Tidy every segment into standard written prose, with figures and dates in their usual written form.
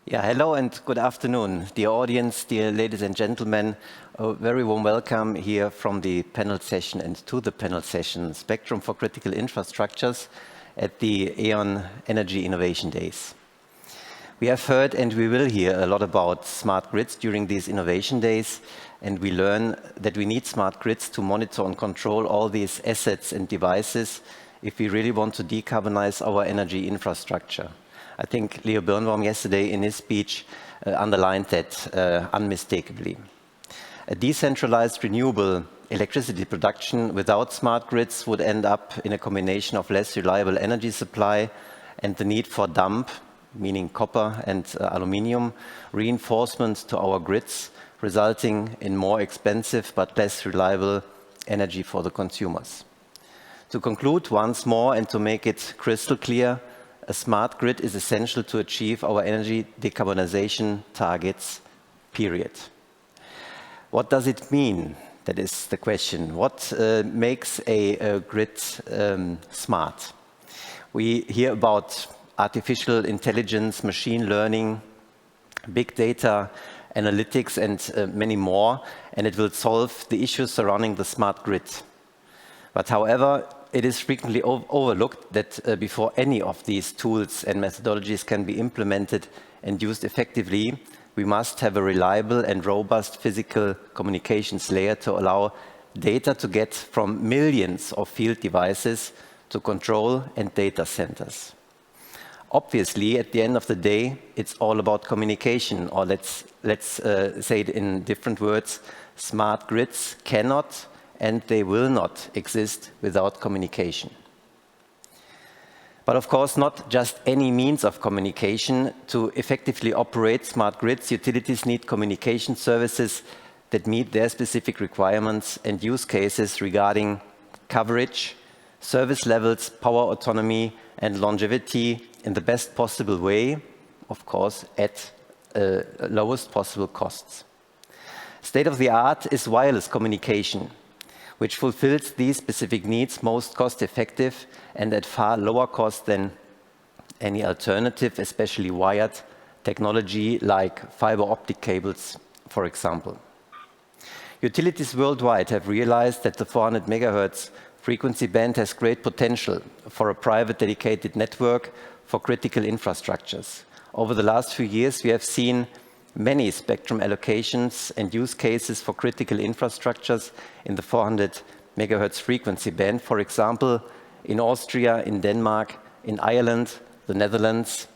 Yeah, hello and good afternoon, dear audience, dear ladies and gentlemen. A very warm welcome here from the panel session and to the panel session, Spectrum for Critical Infrastructures at the E.ON Energy Innovation Days. We have heard and we will hear a lot about smart grids during these innovation days, and we learn that we need smart grids to monitor and control all these assets and devices if we really want to decarbonize our energy infrastructure. I think Leo Birnbaum yesterday in his speech underlined that unmistakably. A decentralized renewable electricity production without smart grids would end up in a combination of less reliable energy supply and the need for dump, meaning copper and aluminium, reinforcement to our grids, resulting in more expensive but less reliable energy for the consumers. To conclude once more and to make it crystal clear, a smart grid is essential to achieve our energy decarbonization targets, period. What does it mean? That is the question. What makes a grid smart? We hear about artificial intelligence, machine learning, big data, analytics, and many more, and it will solve the issues surrounding the smart grid. But however, it is frequently overlooked that before any of these tools and methodologies can be implemented and used effectively, we must have a reliable and robust physical communications layer to allow data to get from millions of field devices to control and data centers. Obviously, at the end of the day, it's all about communication, or let's say it in different words. Smart grids cannot and they will not exist without communication. But of course, not just any means of communication. To effectively operate smart grids, utilities need communication services that meet their specific requirements and use cases regarding coverage, service levels, power autonomy, and longevity in the best possible way, of course, at lowest possible costs. State of the art is wireless communication, which fulfills these specific needs most cost-effective and at far lower cost than any alternative, especially wired technology like fiber optic cables, for example. Utilities worldwide have realized that the 400 MHz frequency band has great potential for a private dedicated network for critical infrastructures. Over the last few years, we have seen many spectrum allocations and use cases for critical infrastructures in the 400 MHz frequency band, for example, in Austria, in Denmark, in Ireland, the Netherlands,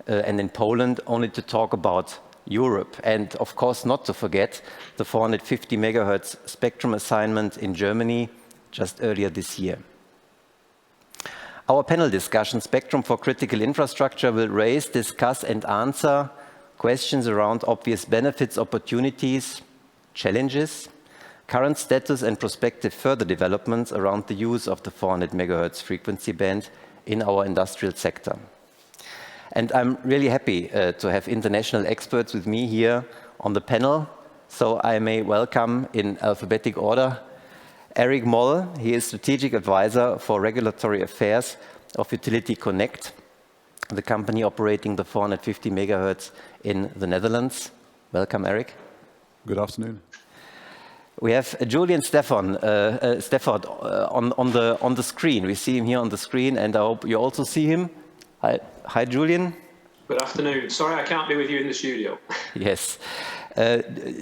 and in Poland, only to talk about Europe. And of course, not to forget the 450 MHz spectrum assignment in Germany just earlier this year. Our panel discussion, Spectrum for Critical Infrastructure, will raise, discuss, and answer questions around obvious benefits, opportunities, challenges, current status and prospective further developments around the use of the 400 MHz frequency band in our industrial sector. And I'm really happy to have international experts with me here on the panel. So I may welcome in alphabetic order Erik Moll. He is Strategic Advisor for Regulatory Affairs of Utility Connect, the company operating the 450 MHz in the Netherlands. Welcome, Erik. Good afternoon. We have Julian Stafford on the screen. We see him here on the screen, and I hope you also see him. Hi, Julian. Good afternoon. Sorry I can't be with you in the studio. Yes.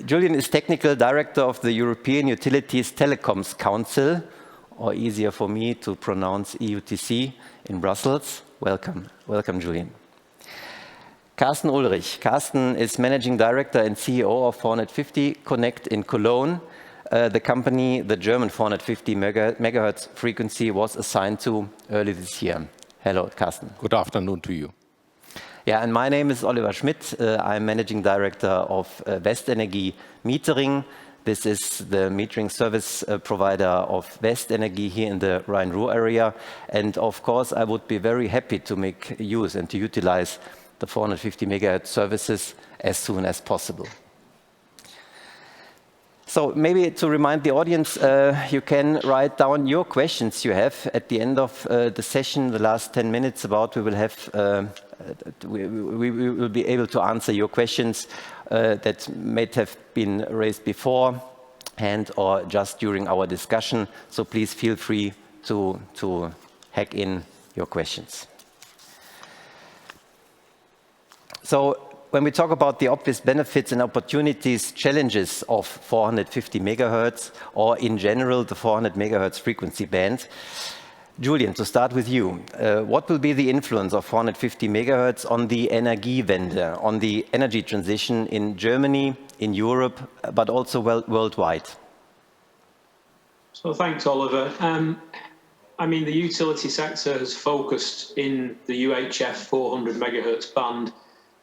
Julian is Technical Director of the European Utilities Telecoms Council, or easier for me to pronounce EUTC, in Brussels. Welcome. Welcome, Julian. Carsten Ullrich. Carsten is Managing Director and CEO of 450 Connect in Cologne. The company, the German 450 MHz frequency was assigned to early this year. Hello, Carsten. Good afternoon to you. Yeah, and my name is Oliver Schmitt. I'm Managing Director of Westenergie Metering. This is the metering service provider of Westenergie here in the Rhine-Ruhr area. And of course, I would be very happy to make use and to utilize the 450 MHz services as soon as possible. So maybe to remind the audience, you can write down your questions you have at the end of the session, the last 10 minutes about, we will have, we will be able to answer your questions that may have been raised before and or just during our discussion. So please feel free to hack in your questions. So when we talk about the obvious benefits and opportunities, challenges of 450 megahertz, or in general the 400 megahertz frequency band, Julian, to start with you, what will be the influence of 450 megahertz on the Energiewende, on the energy transition in Germany, in Europe, but also worldwide? So thanks, Oliver. I mean, the utility sector has focused in the UHF 400 megahertz band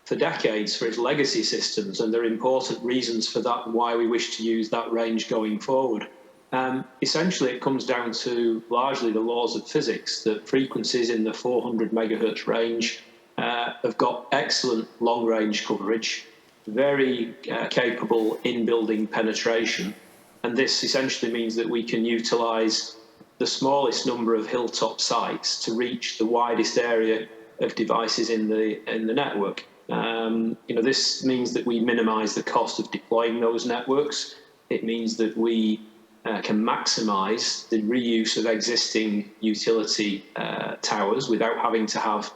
for decades for its legacy systems, and there are important reasons for that and why we wish to use that range going forward. Essentially, it comes down to largely the laws of physics, that frequencies in the 400 megahertz range have got excellent long-range coverage, very capable in-building penetration, and this essentially means that we can utilize the smallest number of hilltop sites to reach the widest area of devices in the network. This means that we minimize the cost of deploying those networks. It means that we can maximize the reuse of existing utility towers without having to have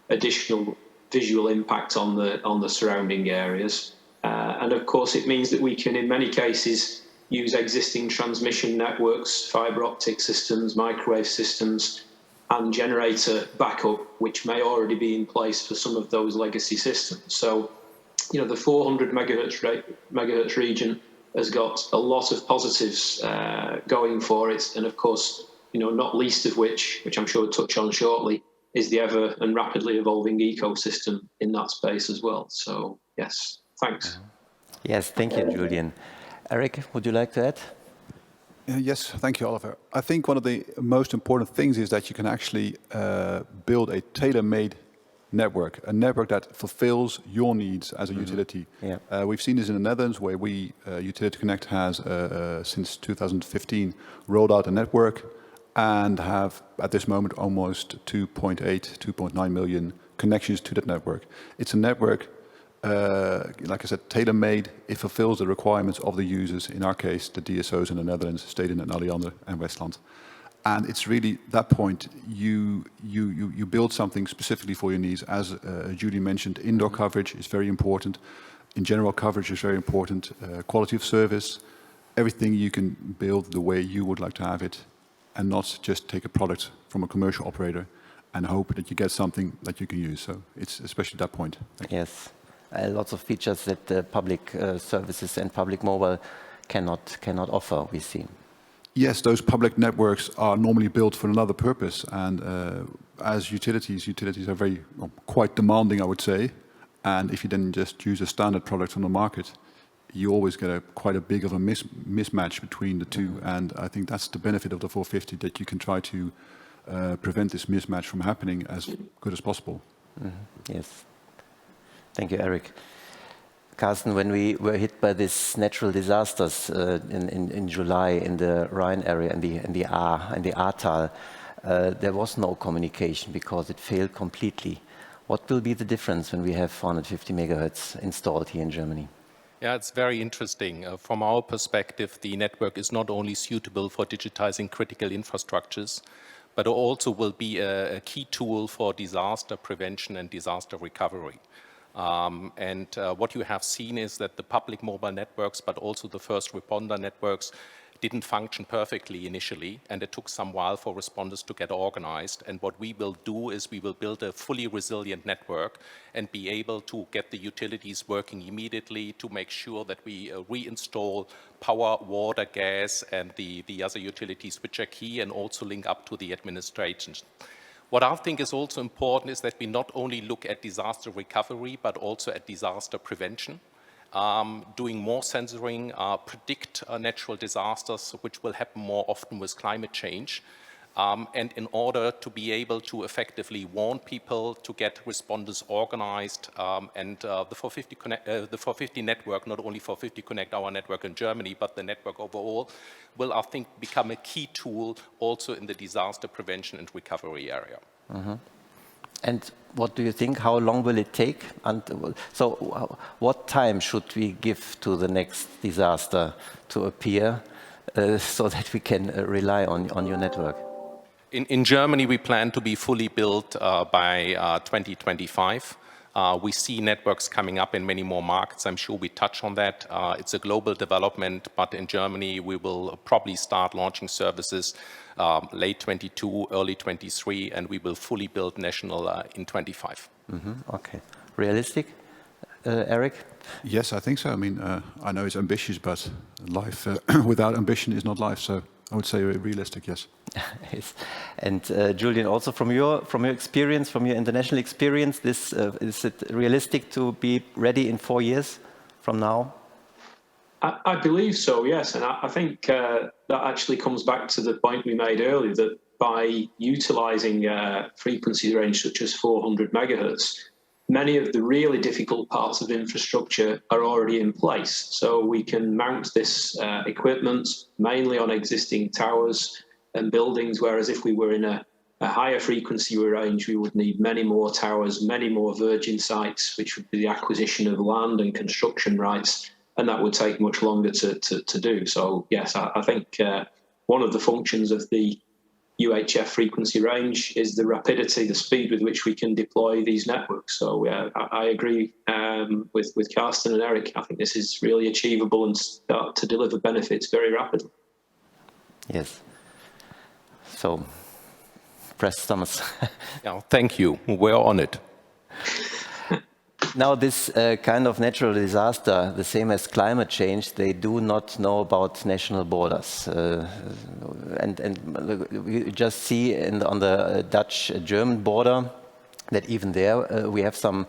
additional visual impact on the surrounding areas. And of course, it means that we can, in many cases, use existing transmission networks, fiber optic systems, microwave systems, and generator backup, which may already be in place for some of those legacy systems. So, the 400 megahertz region has got a lot of positives going for it. And of course, not least of which I'm sure we'll touch on shortly, is the ever and rapidly evolving ecosystem in that space as well. So, yes, thanks. Yes, thank you, Julian. Erik, would you like to add? Yes, thank you, Oliver. I think one of the most important things is that you can actually build a tailor-made network, a network that fulfills your needs as a utility. Yeah. We've seen this in the Netherlands, where we, Utility Connect has, since 2015, rolled out a network and have, at this moment, almost 2.8, 2.9 million connections to that network. It's a network, like I said, tailor-made. It fulfills the requirements of the users, in our case, the DSOs in the Netherlands, Steden and Alliander and Westland. And it's really that point, you build something specifically for your needs. As Julie mentioned, indoor coverage is very important. In general, coverage is very important. Quality of service, everything you can build the way you would like to have it, and not just take a product from a commercial operator and hope that you get something that you can use. So it's especially that point. Yes, lots of features that public services and public mobile cannot offer, we see. Yes, those public networks are normally built for another purpose, and as utilities are very quite demanding, I would say. And if you then just use a standard product on the market, you always get quite a big of a mismatch between the two. And I think that's the benefit of the 450, that you can try to prevent this mismatch from happening as good as possible. Yes, thank you, Erik. Carsten, when we were hit by these natural disasters in July in the Rhine area and the Ahrtal, there was no communication because it failed completely. What will be the difference when we have 450 megahertz installed here in Germany? Yeah, it's very interesting. From our perspective, the network is not only suitable for digitizing critical infrastructures, but also will be a key tool for disaster prevention and disaster recovery. What you have seen is that the public mobile networks, but also the first responder networks, didn't function perfectly initially, and it took some while for responders to get organized. And what we will do is we will build a fully resilient network and be able to get the utilities working immediately to make sure that we reinstall power, water, gas, and the other utilities which are key, and also link up to the administration. What I think is also important is that we not only look at disaster recovery, but also at disaster prevention, doing more sensoring, predict natural disasters, which will happen more often with climate change, And in order to be able to effectively warn people, to get responders organized, and the 450 network, not only 450 Connect, our network in Germany, but the network overall, will, I think, become a key tool also in the disaster prevention and recovery area. Mm-hmm. And what do you think? How long will it take? And so, what time should we give to the next disaster to appear, so that we can rely on your network? In Germany, we plan to be fully built by 2025. We see networks coming up in many more markets. I'm sure we touch on that. It's a global development, but in Germany, we will probably start launching services late 22, early 23, and we will fully build national in 25. Mm-hmm. Okay. Realistic, Erik? Yes, I think so. I mean, I know it's ambitious, but life without ambition is not life. So I would say realistic, yes. Yes. And Julian, also from your experience, from your international experience, is it realistic to be ready in 4 years from now? I believe so, yes. And I think that actually comes back to the point we made earlier, that by utilizing frequency range such as 400 megahertz, many of the really difficult parts of infrastructure are already in place. So we can mount this equipment mainly on existing towers and buildings, whereas if we were in a higher frequency range, we would need many more towers, many more virgin sites, which would be the acquisition of land and construction rights, and that would take much longer to do. So yes, I think one of the functions of the UHF frequency range is the rapidity, the speed with which we can deploy these networks. So I agree with Carsten and Erik. I think this is really achievable and start to deliver benefits very rapidly. Yes. So, press Thomas. Yeah, thank you. We're on it. Now, this kind of natural disaster, the same as climate change, they do not know about national borders. And we just see on the Dutch-German border that even there we have some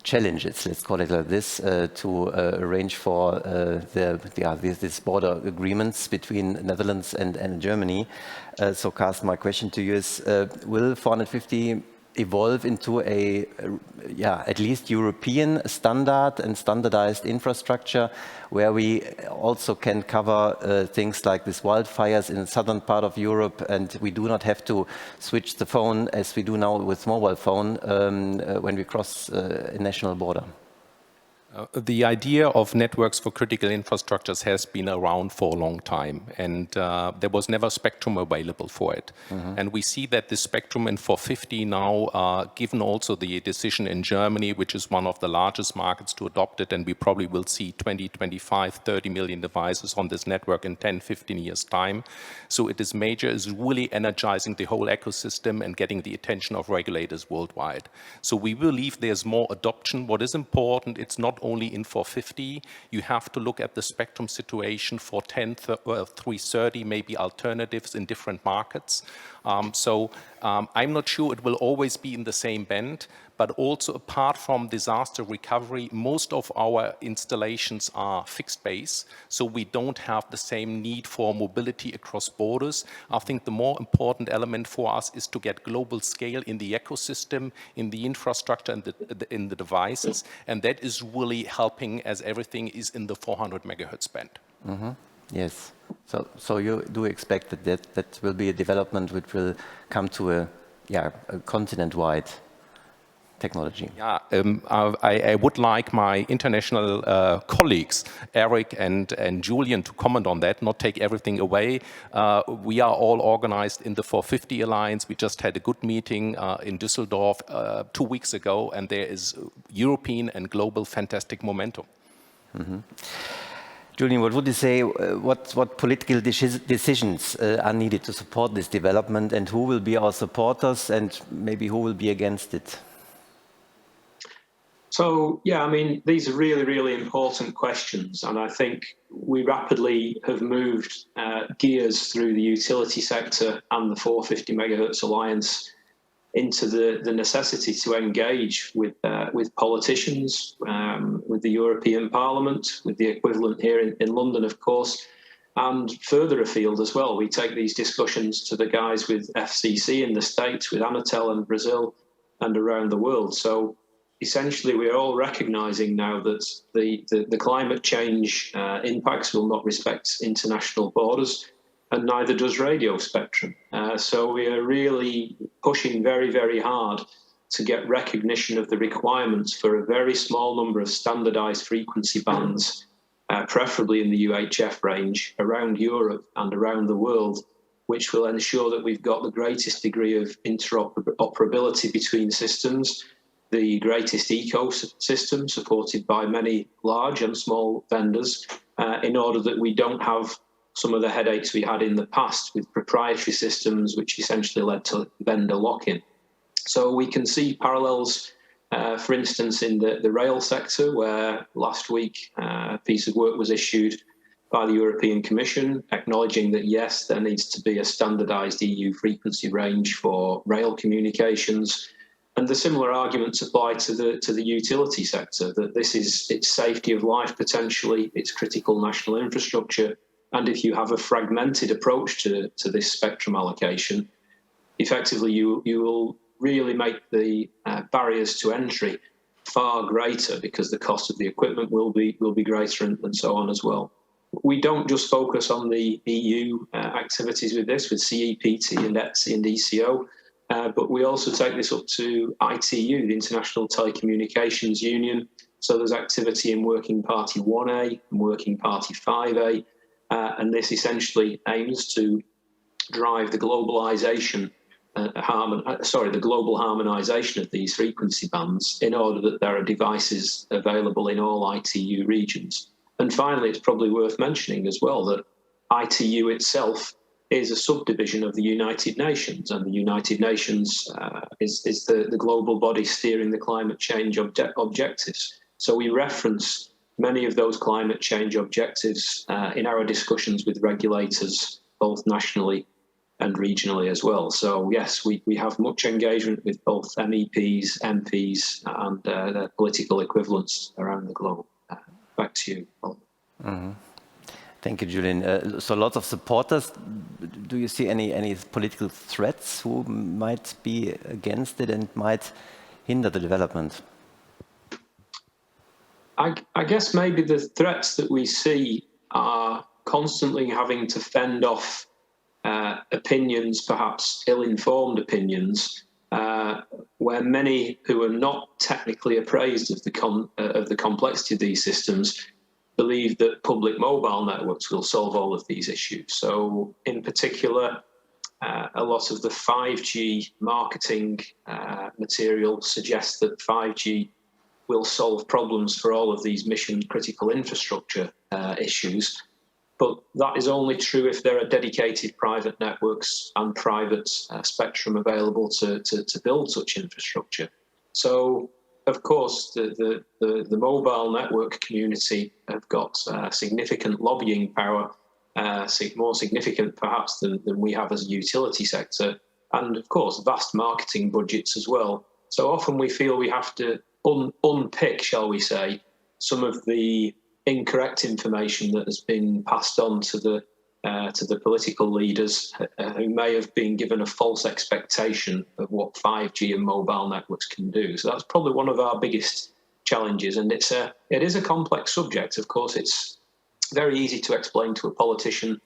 challenges, let's call it like this, to arrange for these border agreements between Netherlands and Germany. So, Carsten, my question to you is, will 450 evolve into a at least European standard and standardized infrastructure where we also can cover things like these wildfires in the southern part of Europe, and we do not have to switch the phone as we do now with mobile phone when we cross a national border? The idea of networks for critical infrastructures has been around for a long time, and there was never spectrum available for it. Mm-hmm. And we see that the spectrum in 450 now, given also the decision in Germany, which is one of the largest markets to adopt it, and we probably will see 20, 25, 30 million devices on this network in 10, 15 years' time. So it is major, is really energizing the whole ecosystem and getting the attention of regulators worldwide. So we believe there's more adoption. What is important, it's not only in 450, you have to look at the spectrum situation for 10, 330, maybe alternatives in different markets. I'm not sure it will always be in the same band, but also apart from disaster recovery, most of our installations are fixed base, so we don't have the same need for mobility across borders. I think the more important element for us is to get global scale in the ecosystem, in the infrastructure, and in the devices, and that is really helping as everything is in the 400 megahertz band. Mm-hmm. Yes. So you do expect that will be a development which will come to a continent-wide technology. Yeah, I would like my international colleagues, Erik and Julian, to comment on that, not take everything away. We are all organized in the 450 Alliance. We just had a good meeting in Düsseldorf 2 weeks ago, and there is European and global fantastic momentum. Mm-hmm. Julian, what would you say, what political decisions are needed to support this development, and who will be our supporters, and maybe who will be against it? So, yeah, I mean, these are really, really important questions, and I think we rapidly have moved gears through the utility sector and the 450 megahertz alliance into the necessity to engage with politicians, with the European Parliament, with the equivalent here in London, of course, And further afield as well, we take these discussions to the guys with FCC in the States, with Anatel in Brazil, and around the world. So essentially, we're all recognising now that the climate change impacts will not respect international borders, and neither does radio spectrum. So we are really pushing very, very hard to get recognition of the requirements for a very small number of standardised frequency bands, preferably in the UHF range, around Europe and around the world, which will ensure that we've got the greatest degree of interoperability between systems, the greatest ecosystem supported by many large and small vendors, in order that we don't have some of the headaches we had in the past with proprietary systems, which essentially led to vendor lock-in. So we can see parallels, for instance, in the rail sector, where last week a piece of work was issued by the European Commission, acknowledging that, yes, there needs to be a standardised EU frequency range for rail communications. And the similar arguments apply to the utility sector, that this is its safety of life potentially, its critical national infrastructure. And if you have a fragmented approach to this spectrum allocation, effectively you will really make the barriers to entry far greater, because the cost of the equipment will be greater, and so on as well. We don't just focus on the EU activities with this, with CEPT and ETSI and ECO, but we also take this up to ITU, the International Telecommunications Union. So there's activity in Working Party 1A and Working Party 5A, and this essentially aims to drive the globalization, the global harmonization of these frequency bands in order that there are devices available in all ITU regions. And finally, it's probably worth mentioning as well that ITU itself is a subdivision of the United Nations, and the United Nations is the global body steering the climate change objectives. So we reference many of those climate change objectives in our discussions with regulators, both nationally and regionally as well. So yes, we have much engagement with both MEPs, MPs, and their political equivalents around the globe. Back to you, Oliver. Mm-hmm. Thank you, Julian. So lots of supporters. Do you see any political threats who might be against it and might hinder the development? I guess maybe the threats that we see are constantly having to fend off opinions, perhaps ill-informed opinions, where many who are not technically appraised of the complexity of these systems believe that public mobile networks will solve all of these issues. So in particular, a lot of the 5G marketing material suggests that 5G will solve problems for all of these mission-critical infrastructure issues. But that is only true if there are dedicated private networks and private spectrum available to build such infrastructure. So, of course, the mobile network community have got significant lobbying power, more significant perhaps than we have as a utility sector, and of course vast marketing budgets as well. So often we feel we have to unpick, shall we say, some of the incorrect information that has been passed on to the political leaders who may have been given a false expectation of what 5G and mobile networks can do. So that's probably one of our biggest challenges, and it is a complex subject. Of course, it's very easy to explain to a politician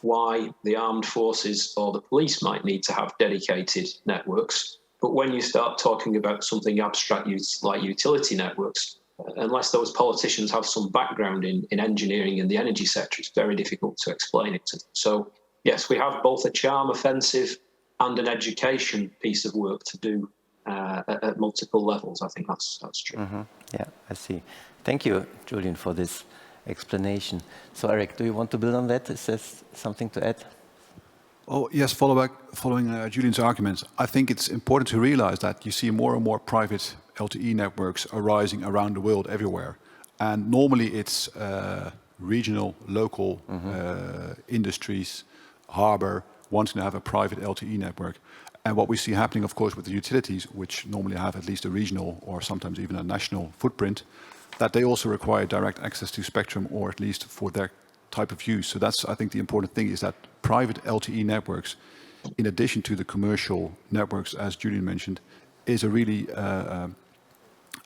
why the armed forces or the police might need to have dedicated networks, but when you start talking about something abstract like utility networks, unless those politicians have some background in engineering and the energy sector, it's very difficult to explain it to them. So, yes, we have both a charm offensive and an education piece of work to do at multiple levels. I think that's true. Mm-hmm. Yeah, I see. Thank you, Julian, for this explanation. So, Erik, do you want to build on that? Is there something to add? Oh, yes, following Julian's arguments, I think it's important to realize that you see more and more private LTE networks arising around the world everywhere. And normally it's regional, local industries, harbor, wanting to have a private LTE network. And what we see happening, of course, with the utilities, which normally have at least a regional or sometimes even a national footprint, that they also require direct access to spectrum, or at least for their type of use. So that's, I think, the important thing is that private LTE networks, in addition to the commercial networks, as Julian mentioned, is a really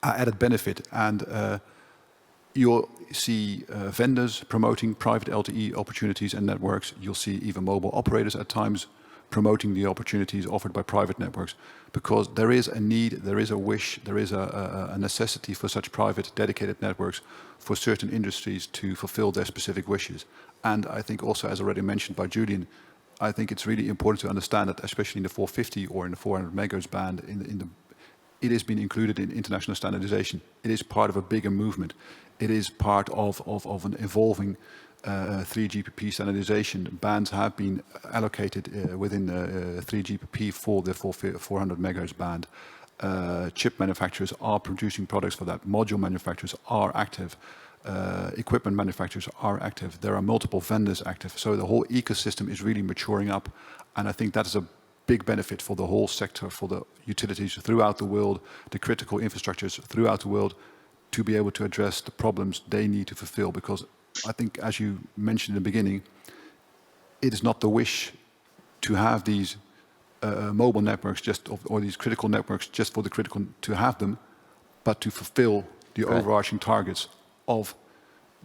added benefit. And you'll see vendors promoting private LTE opportunities and networks. You'll see even mobile operators at times promoting the opportunities offered by private networks, because there is a need, there is a wish, there is a necessity for such private dedicated networks for certain industries to fulfill their specific wishes. And I think also, as already mentioned by Julian, I think it's really important to understand that, especially in the 450 or in the 400 megahertz band, it has been included in international standardization. It is part of a bigger movement. It is part of an evolving 3GPP standardization. Bands have been allocated within 3GPP for the 400 megahertz band. Chip manufacturers are producing products for that. Module manufacturers are active. Equipment manufacturers are active. There are multiple vendors active. So the whole ecosystem is really maturing up. And I think that is a big benefit for the whole sector, for the utilities throughout the world, the critical infrastructures throughout the world, to be able to address the problems they need to fulfill. Because I think, as you mentioned in the beginning, it is not the wish to have these mobile networks or these critical networks just for the critical to have them, but to fulfill the overarching targets of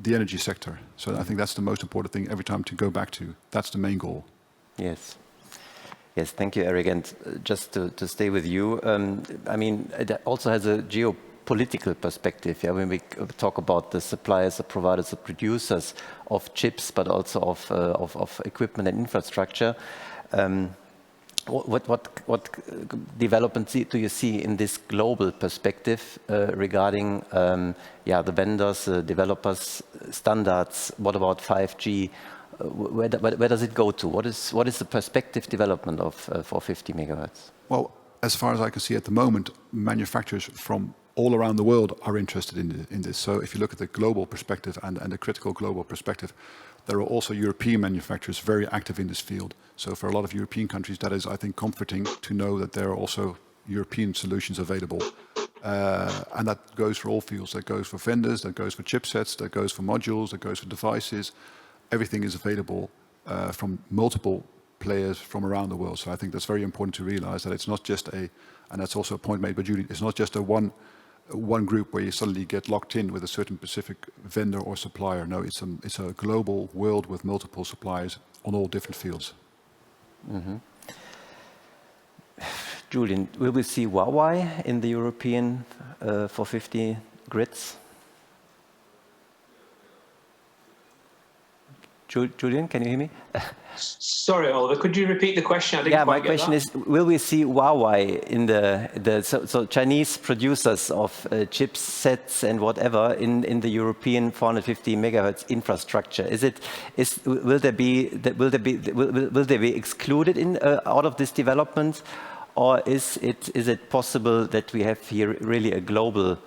the energy sector. So I think that's the most important thing every time to go back to. That's the main goal. Yes. Yes, thank you, Erik. And just to stay with you, I mean, it also has a geopolitical perspective. Yeah, when we talk about the suppliers, the providers, the producers of chips, but also of equipment and infrastructure. What developments do you see in this global perspective regarding the vendors, developers, standards? What about 5G? Where does it go to? What is the perspective development of 450 megahertz? Well, as far as I can see at the moment, manufacturers from all around the world are interested in this. So if you look at the global perspective and the critical global perspective, there are also European manufacturers very active in this field. So for a lot of European countries, that is, I think, comforting to know that there are also European solutions available. And that goes for all fields. That goes for vendors, that goes for chipsets, that goes for modules, that goes for devices. Everything is available from multiple players from around the world. So I think that's very important to realize that it's not just and that's also a point made by Julian, it's not just a one group where you suddenly get locked in with a certain specific vendor or supplier. No, it's a global world with multiple suppliers on all different fields. Mm-hmm. Julian, will we see Huawei in the European 450 grids? Julian, can you hear me? Sorry, Oliver, could you repeat the question? I didn't quite my question is, will we see Huawei in so Chinese producers of chipsets and whatever in the European 450 megahertz infrastructure? Will they be excluded out of this development, or is it possible that we have here really a global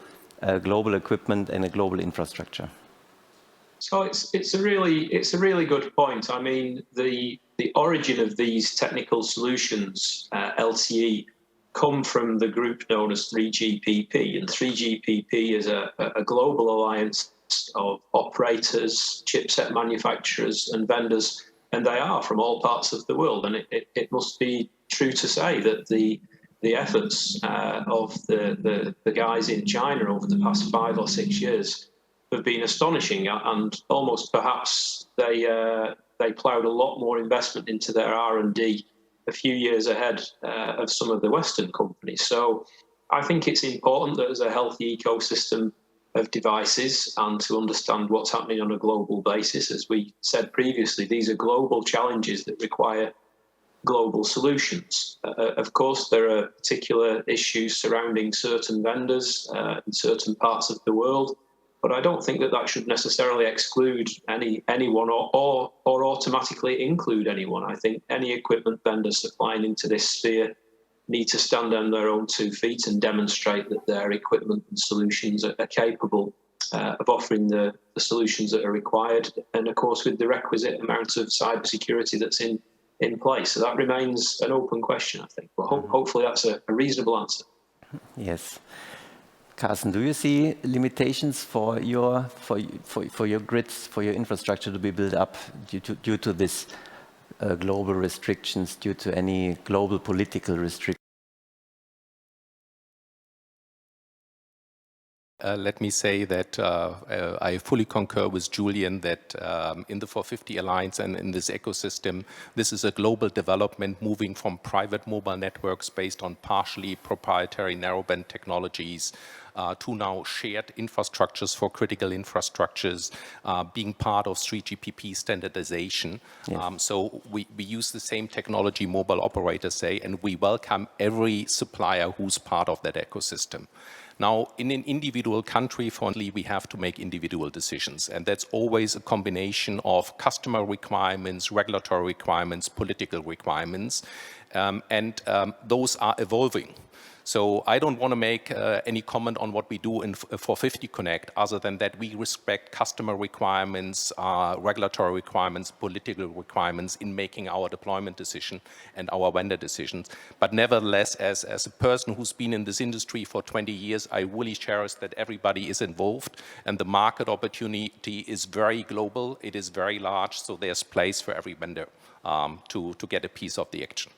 equipment and a global infrastructure? So it's a really good point. I mean, the origin of these technical solutions, LTE, come from the group known as 3GPP, and 3GPP is a global alliance of operators, chipset manufacturers, and vendors, and they are from all parts of the world. And it must be true to say that the efforts of the guys in China over the past 5 or 6 years have been astonishing, and almost perhaps they ploughed a lot more investment into their R&D a few years ahead of some of the Western companies. So I think it's important that there's a healthy ecosystem of devices and to understand what's happening on a global basis. As we said previously, these are global challenges that require global solutions. Of course, there are particular issues surrounding certain vendors in certain parts of the world, but I don't think that should necessarily exclude anyone or automatically include anyone. I think any equipment vendor supplying into this sphere need to stand on their own 2 feet and demonstrate that their equipment and solutions are capable of offering the solutions that are required, and of course with the requisite amount of cybersecurity that's in place. So that remains an open question, I think. But hopefully that's a reasonable answer. Yes. Carsten, do you see limitations for your grids, for your infrastructure to be built up due to this global restrictions, due to any global political restrictions? Let me say that I fully concur with Julian that in the 450 Alliance and in this ecosystem, this is a global development moving from private mobile networks based on partially proprietary narrowband technologies to now shared infrastructures for critical infrastructures being part of 3GPP standardization. Yes. So we use the same technology mobile operators say, and we welcome every supplier who's part of that ecosystem. Now, in an individual country, fortunately, we have to make individual decisions, and that's always a combination of customer requirements, regulatory requirements, political requirements, and those are evolving. So I don't want to make any comment on what we do in 450 Connect other than that we respect customer requirements, regulatory requirements, political requirements in making our deployment decision and our vendor decisions. But nevertheless, as a person who's been in this industry for 20 years, I really cherish that everybody is involved and the market opportunity is very global, it is very large, so there's place for every vendor to get a piece of the action.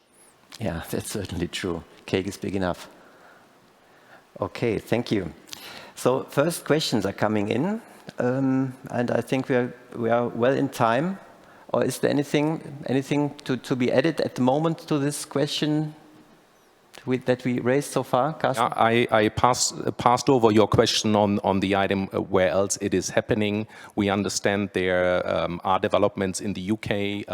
Yeah, that's certainly true. Cake is big enough. Okay, thank you. So first questions are coming in, and I think we are well in time. Or is there anything to be added at the moment to this question that we raised so far, Carsten? I passed over your question on the item where else it is happening. We understand there are developments in the UK.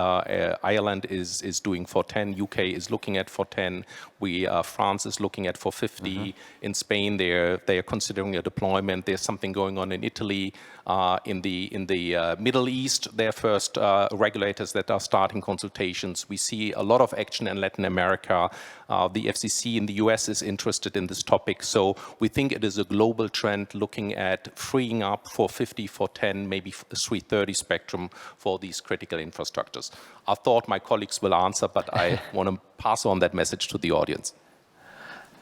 Ireland is doing 410. UK is looking at 410. France is looking at 450. Mm-hmm. In Spain, they are considering a deployment. There's something going on in Italy. In the Middle East, there are first regulators that are starting consultations. We see a lot of action in Latin America. The FCC in the US is interested in this topic. So we think it is a global trend looking at freeing up 450, 410, maybe 330 spectrum for these critical infrastructures. I thought my colleagues will answer, but I want to pass on that message to the audience.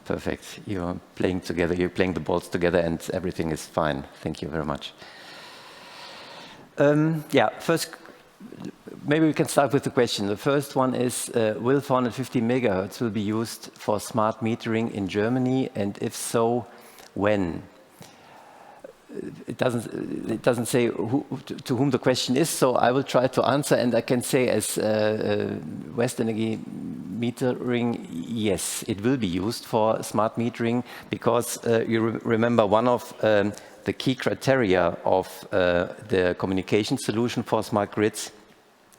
Perfect. You're playing together, you're playing the balls together and everything is fine. Thank you very much. First, maybe we can start with the question. The first one is, will 450 megahertz will be used for smart metering in Germany? And if so, when? It doesn't say to whom the question is, so I will try to answer, and I can say as Westenergie Metering, yes, it will be used for smart metering because you remember one of the key criteria of the communication solution for smart grids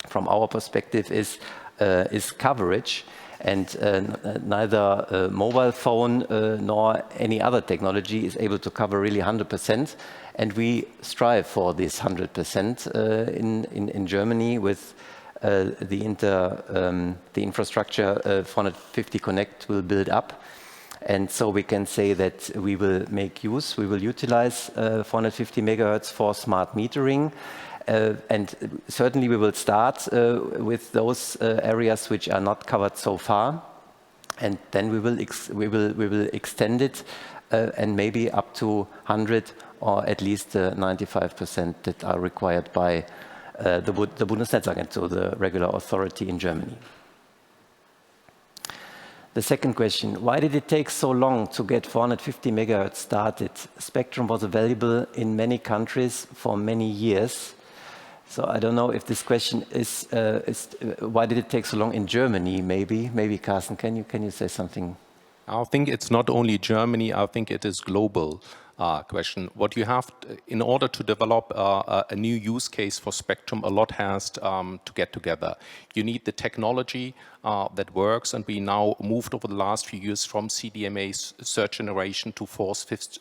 from our perspective is coverage. And neither mobile phone nor any other technology is able to cover really 100%. And we strive for this 100% in Germany with the infrastructure 450 Connect will build up. And so we can say that we will utilize 450 megahertz for smart metering. And certainly we will start with those areas which are not covered so far, and then we will extend it and maybe up to 100 or at least 95% that are required by the Bundesnetzagentur, the regular authority in Germany. The second question, why did it take so long to get 450 megahertz started? Spectrum was available in many countries for many years. So I don't know if this question is why did it take so long in Germany? Maybe Carsten, can you say something? I think it's not only Germany. I think it is global question. What you have in order to develop a new use case for spectrum, a lot has to get together. You need the technology that works, and we now moved over the last few years from CDMA's third generation to fourth, fifth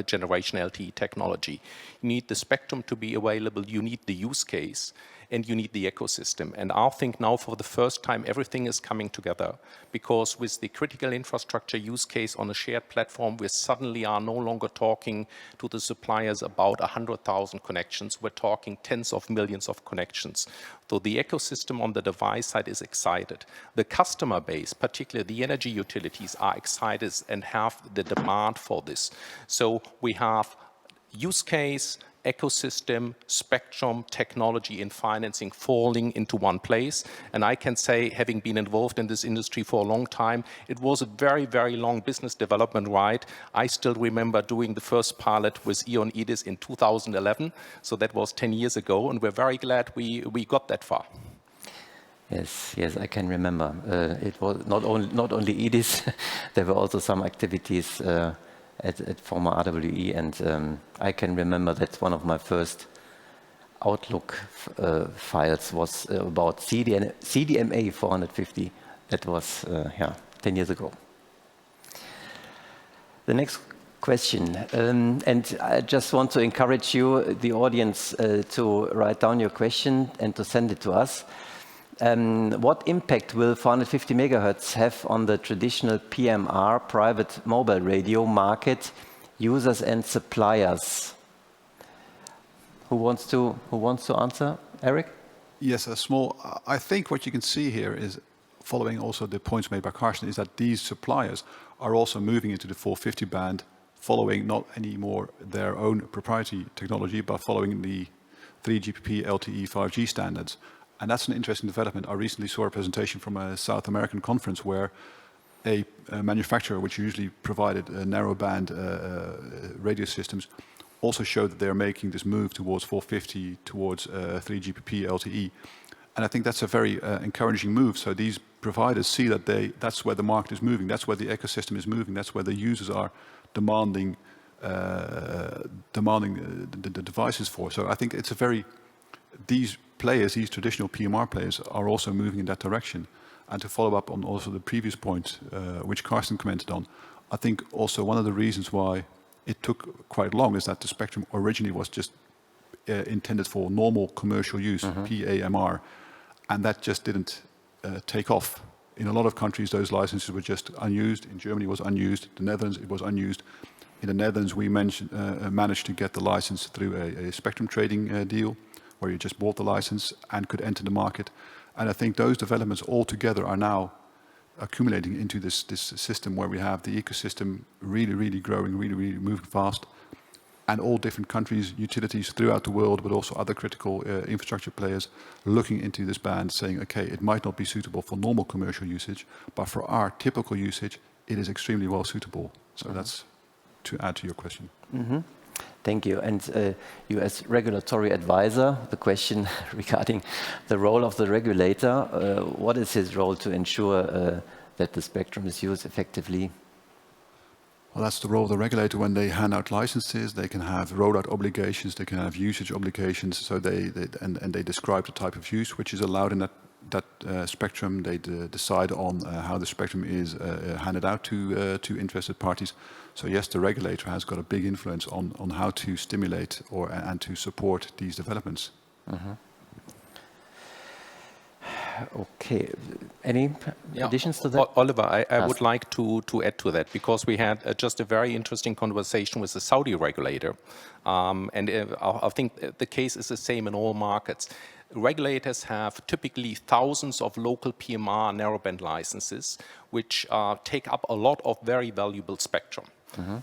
generation LTE technology. You need the spectrum to be available. You need the use case. and you need the ecosystem. And I think now for the first time, everything is coming together, because with the critical infrastructure use case on a shared platform, we suddenly are no longer talking to the suppliers about 100,000 connections. We're talking tens of millions of connections. So the ecosystem on the device side is excited. The customer base, particularly the energy utilities, are excited and have the demand for this. So we have use case, ecosystem, spectrum, technology, and financing falling into one place. And I can say, having been involved in this industry for a long time, it was a very, very long business development ride. I still remember doing the first pilot with E.ON EDIS in 2011. So that was 10 years ago, and we're very glad we got that far. Yes, yes, I can remember. It was not only EDIS, there were also some activities at former RWE, and I can remember that one of my first Outlook files was about CDMA 450. That was 10 years ago. The next question, and I just want to encourage you, the audience, to write down your question and to send it to us. What impact will 450 megahertz have on the traditional PMR, private mobile radio market, users and suppliers? Who wants to answer? Erik? Yes, I think what you can see here is, following also the points made by Carsten, is that these suppliers are also moving into the 450 band, following not anymore their own proprietary technology, but following the 3GPP LTE 5G standards. And that's an interesting development. I recently saw a presentation from a South American conference where a manufacturer, which usually provided narrowband radio systems, also showed that they're making this move towards 450, towards 3GPP LTE. And I think that's a very encouraging move. So these providers see that that's where the market is moving, that's where the ecosystem is moving, that's where the users are demanding the devices for. So I think it's these players, these traditional PMR players, are also moving in that direction. And to follow up on also the previous point, which Carsten commented on, I think also one of the reasons why it took quite long is that the spectrum originally was just intended for normal commercial use, PAMR, and that just didn't take off. In a lot of countries, those licenses were just unused. In Germany, it was unused. The Netherlands, it was unused. In the Netherlands, we managed to get the license through a spectrum trading deal, where you just bought the license and could enter the market. And I think those developments all together are now accumulating into this system where we have the ecosystem really, really growing, really, really moving fast. And all different countries, utilities throughout the world, but also other critical infrastructure players looking into this band, saying, okay, it might not be suitable for normal commercial usage, but for our typical usage, it is extremely well suitable. So that's to add to your question. Thank you. And you as regulatory advisor, the question regarding the role of the regulator, what is his role to ensure that the spectrum is used effectively? Well, that's the role of the regulator. When they hand out licenses, they can have rollout obligations, they can have usage obligations, so they describe the type of use which is allowed in that spectrum. They decide on how the spectrum is handed out to interested parties. So yes, the regulator has got a big influence on how to stimulate and to support these developments. Okay. Any additions to that? Oliver, I would like to add to that, because we had just a very interesting conversation with the Saudi regulator. And I think the case is the same in all markets. Regulators have typically thousands of local PMR narrowband licenses, which take up a lot of very valuable spectrum.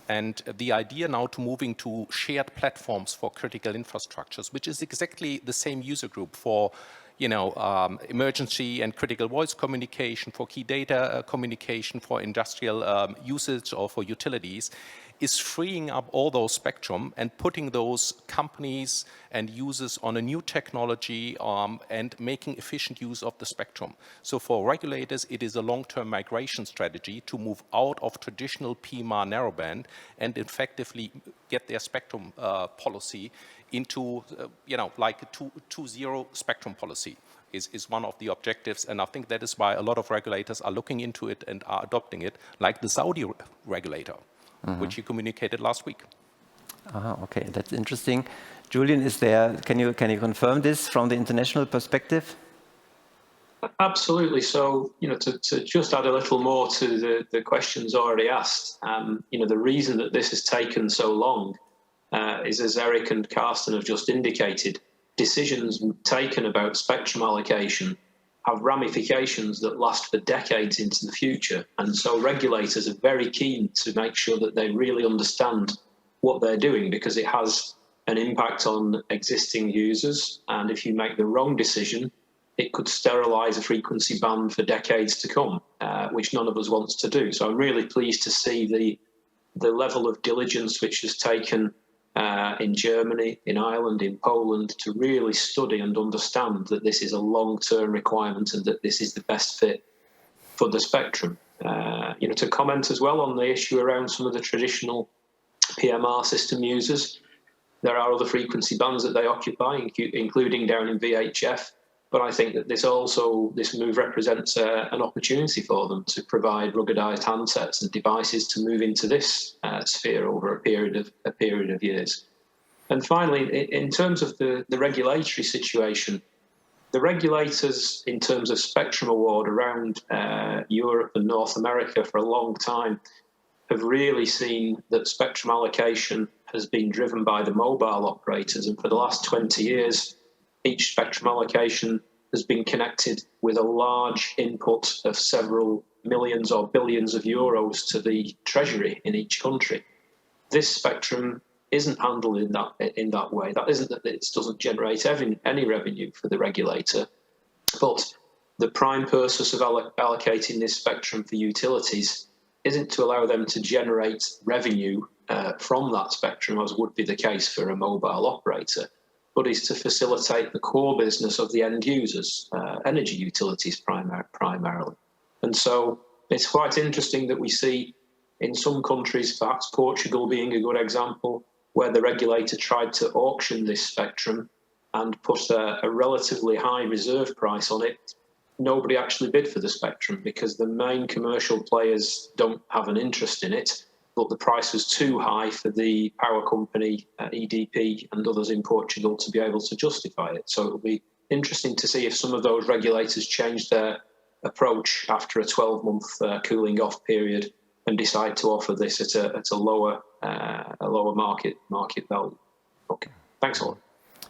And the idea now to moving to shared platforms for critical infrastructures, which is exactly the same user group for emergency and critical voice communication, for key data communication, for industrial usage or for utilities, is freeing up all those spectrum and putting those companies and users on a new technology and making efficient use of the spectrum. So for regulators, it is a long-term migration strategy to move out of traditional PMR narrowband and effectively get their spectrum policy into, like a 2.0 spectrum policy is one of the objectives. And I think that is why a lot of regulators are looking into it and are adopting it, like the Saudi regulator, which he communicated last week. Okay, that's interesting. Julian, can you confirm this from the international perspective? Absolutely. So, to just add a little more to the questions already asked, the reason that this has taken so long is, as Erik and Carsten have just indicated, decisions taken about spectrum allocation have ramifications that last for decades into the future. And so regulators are very keen to make sure that they really understand what they're doing, because it has an impact on existing users. And if you make the wrong decision, it could sterilise a frequency band for decades to come, which none of us wants to do. So I'm really pleased to see the level of diligence which has taken in Germany, in Ireland, in Poland, to really study and understand that this is a long-term requirement and that this is the best fit for the spectrum. To comment as well on the issue around some of the traditional PMR system users, there are other frequency bands that they occupy, including down in VHF. But I think that this move represents an opportunity for them to provide ruggedized handsets and devices to move into this sphere over a period of years. And finally, in terms of the regulatory situation, the regulators, in terms of spectrum award around Europe and North America for a long time, have really seen that spectrum allocation has been driven by the mobile operators. And for the last 20 years, each spectrum allocation has been connected with a large input of several millions or billions of euros to the treasury in each country. This spectrum isn't handled in that way. That isn't that it doesn't generate any revenue for the regulator, but the prime purpose of allocating this spectrum for utilities isn't to allow them to generate revenue from that spectrum, as would be the case for a mobile operator, but is to facilitate the core business of the end users, energy utilities primarily. And so it's quite interesting that we see in some countries, perhaps Portugal being a good example, where the regulator tried to auction this spectrum and put a relatively high reserve price on it. Nobody actually bid for the spectrum because the main commercial players don't have an interest in it, but the price was too high for the power company, EDP, and others in Portugal to be able to justify it. So it'll be interesting to see if some of those regulators change their approach after a 12-month cooling off period and decide to offer this at a lower market value. Okay, thanks a lot.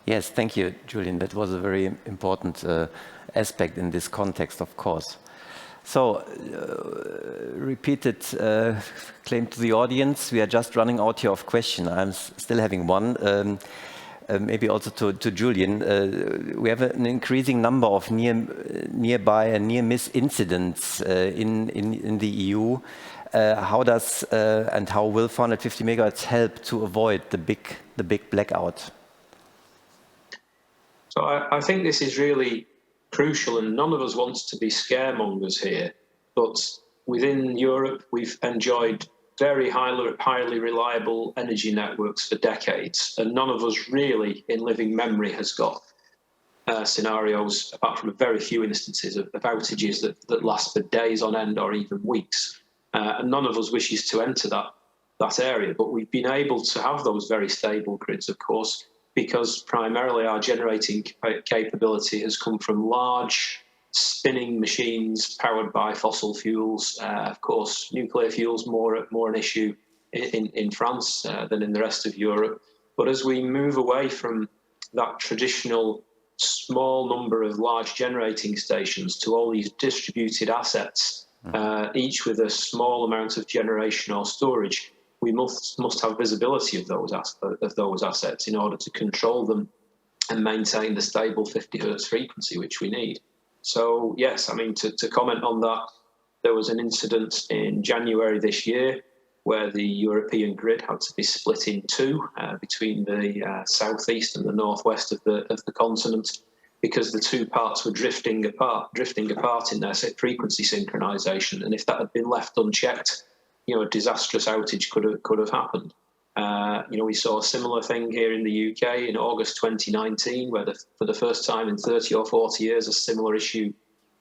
Yes, thank you, Julian. That was a very important aspect in this context, of course. So, repeated claim to the audience. We are just running out here of questions. I'm still having one. Maybe also to Julian. We have an increasing number of nearby and near-miss incidents in the EU. How does and how will 450 megahertz help to avoid the big blackout? So I think this is really crucial, and none of us wants to be scaremongers here. But within Europe, we've enjoyed very highly reliable energy networks for decades, and none of us really, in living memory, has got scenarios, apart from a very few instances of outages that last for days on end or even weeks. And none of us wishes to enter that area, but we've been able to have those very stable grids, of course, because primarily our generating capability has come from large spinning machines powered by fossil fuels. Of course, nuclear fuels more an issue in France than in the rest of Europe. But as we move away from that traditional small number of large generating stations to all these distributed assets, each with a small amount of generation or storage, we must have visibility of those assets in order to control them and maintain the stable 50 hertz frequency which we need. So yes, I mean, to comment on that, there was an incident in January this year where the European grid had to be split in two between the southeast and the northwest of the continent, because the two parts were drifting apart in their frequency synchronization. And if that had been left unchecked, a disastrous outage could have happened. We saw a similar thing here in the UK in August 2019, where for the first time in 30 or 40 years, a similar issue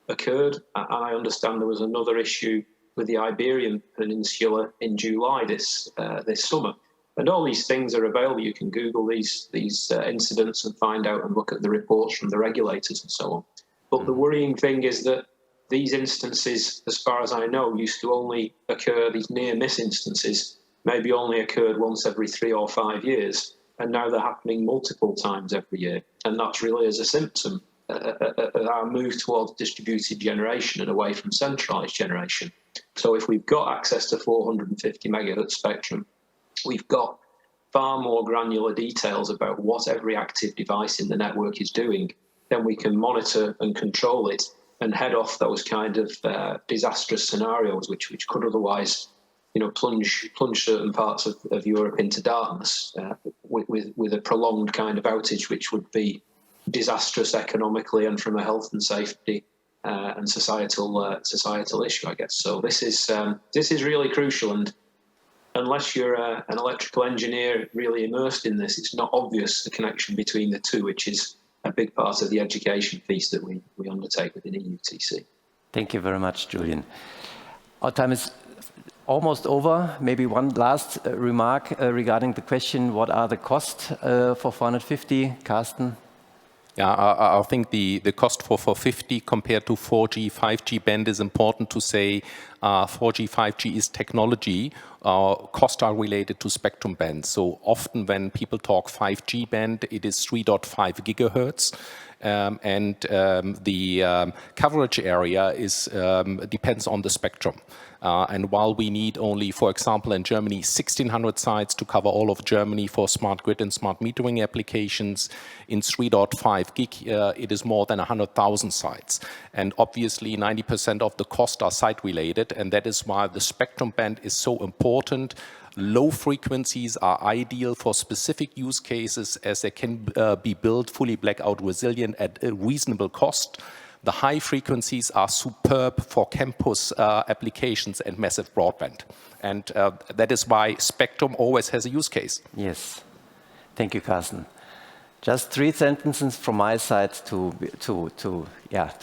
occurred. And I understand there was another issue with the Iberian Peninsula in July this summer. And all these things are available. You can Google these incidents and find out and look at the reports from the regulators and so on. But the worrying thing is that these instances, as far as I know, used to only occur, these near-miss instances, maybe only occurred once every 3 or 5 years. And now they're happening multiple times every year. And that's really as a symptom of our move towards distributed generation and away from centralised generation. So if we've got access to 450 megahertz spectrum, we've got far more granular details about what every active device in the network is doing, then we can monitor and control it and head off those kind of disastrous scenarios which could otherwise plunge certain parts of Europe into darkness with a prolonged kind of outage, which would be disastrous economically and from a health and safety and societal issue, I guess. So this is really crucial, and unless you're an electrical engineer really immersed in this, it's not obvious the connection between the two, which is a big part of the education piece that we undertake within EUTC. Thank you very much, Julian. Our time is almost over. Maybe one last remark regarding the question, what are the costs for 450, Carsten? Yeah, I think the cost for 450 compared to 4G, 5G band is important to say. 4G, 5G is technology. Costs are related to spectrum bands. So often when people talk 5G band, it is 3.5 gigahertz. The coverage area depends on the spectrum. And while we need only, for example, in Germany, 1,600 sites to cover all of Germany for smart grid and smart metering applications, in 3.5 gig, it is more than 100,000 sites. And obviously, 90% of the costs are site-related, and that is why the spectrum band is so important. Low frequencies are ideal for specific use cases as they can be built fully blackout resilient at a reasonable cost. The high frequencies are superb for campus applications and massive broadband. And that is why spectrum always has a use case. Yes. Thank you, Carsten. Just 3 sentences from my side to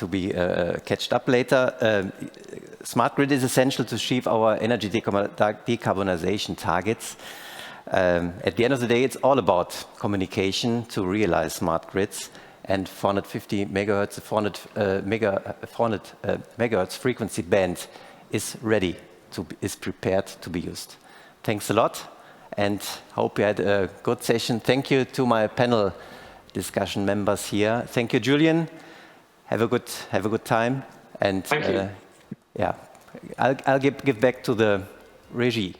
be catched up later. Smart grid is essential to achieve our energy decarbonization targets. At the end of the day, it's all about communication to realize smart grids. And 450 megahertz, 400 megahertz frequency band is prepared to be used. Thanks a lot, and hope you had a good session. Thank you to my panel discussion members here. Thank you, Julian. Have a good time. And thank you. I'll give back to the regie.